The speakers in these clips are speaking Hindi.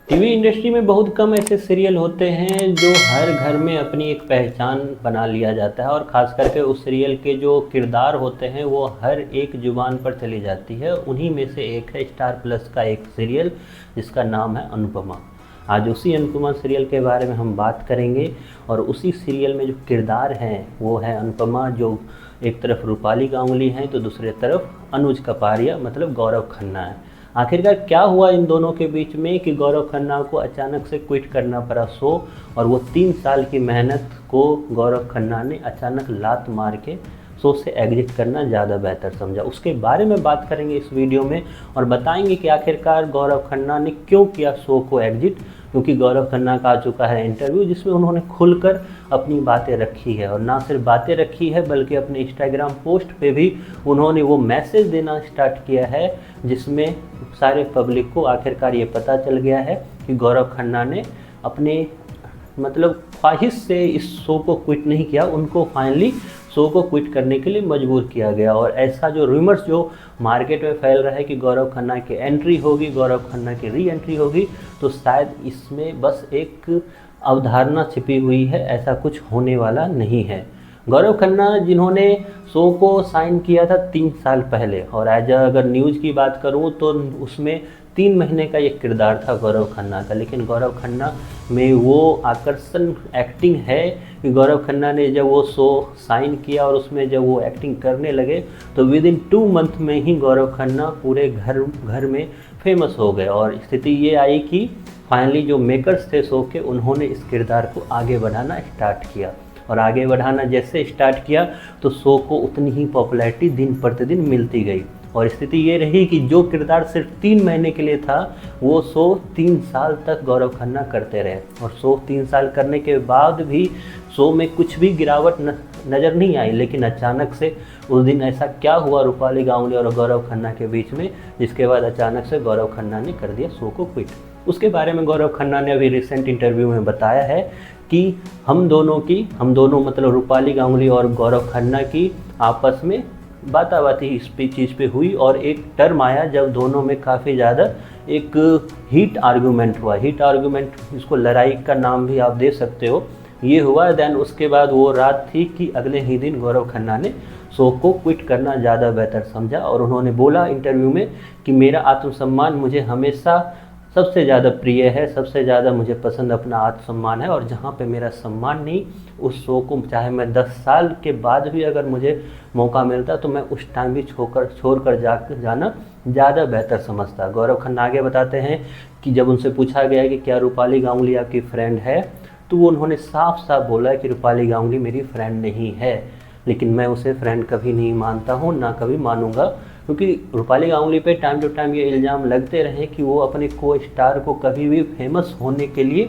टीवी इंडस्ट्री में बहुत कम ऐसे सीरियल होते हैं जो हर घर में अपनी एक पहचान बना लिया जाता है, और ख़ास करके उस सीरियल के जो किरदार होते हैं वो हर एक ज़ुबान पर चली जाती है। उन्हीं में से एक है स्टार प्लस का एक सीरियल जिसका नाम है अनुपमा। आज उसी अनुपमा सीरियल के बारे में हम बात करेंगे, और उसी सीरियल में जो किरदार हैं वो है अनुपमा, जो एक तरफ रूपाली गांगुली हैं तो दूसरी तरफ अनुज कपाड़िया मतलब गौरव खन्ना है। आखिरकार क्या हुआ इन दोनों के बीच में कि गौरव खन्ना को अचानक से क्विट करना पड़ा शो, और वो 3 साल की मेहनत को गौरव खन्ना ने अचानक लात मार के शो से एग्जिट करना ज़्यादा बेहतर समझा। उसके बारे में बात करेंगे इस वीडियो में, और बताएंगे कि आखिरकार गौरव खन्ना ने क्यों किया शो को एग्जिट। क्योंकि गौरव खन्ना का आ चुका है इंटरव्यू जिसमें उन्होंने खुलकर अपनी बातें रखी है, और ना सिर्फ बातें रखी है बल्कि अपने इंस्टाग्राम पोस्ट पे भी उन्होंने वो मैसेज देना स्टार्ट किया है जिसमें सारे पब्लिक को आखिरकार ये पता चल गया है कि गौरव खन्ना ने अपने मतलब ख्वाहिश से इस शो को क्विट नहीं किया, उनको फाइनली शो को क्विट करने के लिए मजबूर किया गया। और ऐसा जो रूमर्स जो मार्केट में फैल रहा है कि गौरव खन्ना की एंट्री होगी, गौरव खन्ना की री एंट्री होगी, तो शायद इसमें बस एक अवधारणा छिपी हुई है, ऐसा कुछ होने वाला नहीं है। गौरव खन्ना जिन्होंने शो को साइन किया था 3 साल पहले, और एज अगर न्यूज़ की बात करूं तो उसमें 3 महीने का एक किरदार था गौरव खन्ना का, लेकिन गौरव खन्ना में वो आकर्षण एक्टिंग है कि गौरव खन्ना ने जब वो शो साइन किया और उसमें जब वो एक्टिंग करने लगे तो विद इन 2 मंथ में ही गौरव खन्ना पूरे घर में फेमस हो गए। और स्थिति ये आई कि फाइनली जो मेकर्स थे शो के, उन्होंने इस किरदार को आगे बढ़ाना स्टार्ट किया, और आगे बढ़ाना जैसे स्टार्ट किया तो शो को उतनी ही पॉपुलैरिटी दिन प्रतिदिन मिलती गई। और स्थिति ये रही कि जो किरदार सिर्फ 3 महीने के लिए था वो शो 3 साल तक गौरव खन्ना करते रहे, और शो 3 साल करने के बाद भी शो में कुछ भी गिरावट नज़र नहीं आई। लेकिन अचानक से उस दिन ऐसा क्या हुआ रूपाली गांगुली और गौरव खन्ना के बीच में, जिसके बाद अचानक से गौरव खन्ना ने कर दिया शो को क्विट। उसके बारे में गौरव खन्ना ने अभी रिसेंट इंटरव्यू में बताया है कि हम दोनों मतलब रूपाली गांगुली और गौरव खन्ना की आपस में बाताबाती इस चीज़ पे हुई, और एक टर्म आया जब दोनों में काफ़ी ज़्यादा एक हीट आर्गूमेंट हुआ। हीट आर्गूमेंट, इसको लड़ाई का नाम भी आप दे सकते हो, ये हुआ। देन उसके बाद वो रात थी कि अगले ही दिन गौरव खन्ना ने शो को क्विट करना ज़्यादा बेहतर समझा, और उन्होंने बोला इंटरव्यू में कि मेरा आत्मसम्मान मुझे हमेशा सबसे ज़्यादा प्रिय है, सबसे ज़्यादा मुझे पसंद अपना आत्मसम्मान है, और जहाँ पे मेरा सम्मान नहीं, उस शो को चाहे मैं 10 साल के बाद भी अगर मुझे मौका मिलता तो मैं उस टाइम भी छोड़ कर जाना ज़्यादा बेहतर समझता। गौरव खन्ना आगे बताते हैं कि जब उनसे पूछा गया कि क्या रूपाली गांगुली आपकी फ्रेंड है, तो वो उन्होंने साफ साफ बोला कि रूपाली गांगुली मेरी फ्रेंड नहीं है, लेकिन मैं उसे फ्रेंड कभी नहीं मानता हूँ, ना कभी मानूंगा। क्योंकि रूपाली गांगुली पे टाइम टू टाइम ये इल्ज़ाम लगते रहे कि वो अपने को स्टार को कभी भी फेमस होने के लिए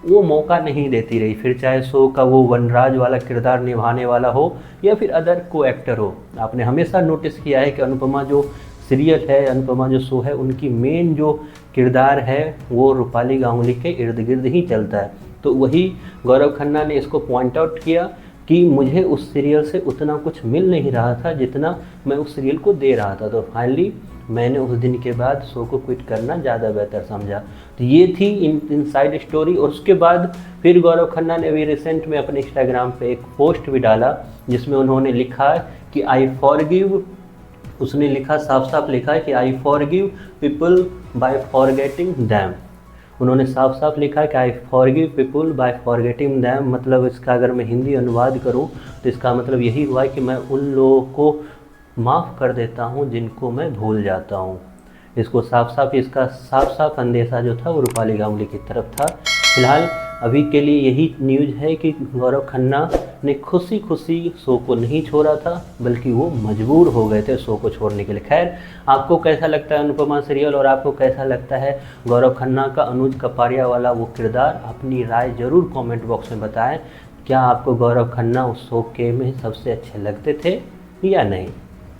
वो मौका नहीं देती रही, फिर चाहे शो का वो वनराज वाला किरदार निभाने वाला हो या फिर अदर को एक्टर हो। आपने हमेशा नोटिस किया है कि अनुपमा जो सीरियल है, अनुपमा जो शो है, उनकी मेन जो किरदार है वो रूपाली गांगुली के इर्द गिर्द ही चलता है। तो वही गौरव खन्ना ने इसको पॉइंट आउट किया कि मुझे उस सीरियल से उतना कुछ मिल नहीं रहा था जितना मैं उस सीरियल को दे रहा था, तो फाइनली मैंने उस दिन के बाद शो को क्विट करना ज़्यादा बेहतर समझा। तो ये थी इनसाइड स्टोरी। और उसके बाद फिर गौरव खन्ना ने अभी रिसेंट में अपने इंस्टाग्राम पे एक पोस्ट भी डाला जिसमें उन्होंने लिखा कि आई फॉरगिव, उसने लिखा साफ साफ लिखा है कि I forgive people by forgetting them. उन्होंने साफ साफ लिखा है कि I forgive people by forgetting them, मतलब इसका अगर मैं हिंदी अनुवाद करूं तो इसका मतलब यही हुआ है कि मैं उन लोगों को माफ़ कर देता हूं जिनको मैं भूल जाता हूं। इसका साफ साफ अंदेशा जो था वो रूपाली गांगुली की तरफ था। फिलहाल अभी के लिए यही न्यूज़ है कि गौरव खन्ना ने खुशी खुशी शो को नहीं छोड़ा था, बल्कि वो मजबूर हो गए थे शो को छोड़ने के लिए। खैर, आपको कैसा लगता है अनुपमा सीरियल, और आपको कैसा लगता है गौरव खन्ना का अनुज कपाड़िया वाला वो किरदार? अपनी राय ज़रूर कमेंट बॉक्स में बताएं। क्या आपको गौरव खन्ना उस शो के में सबसे अच्छे लगते थे या नहीं?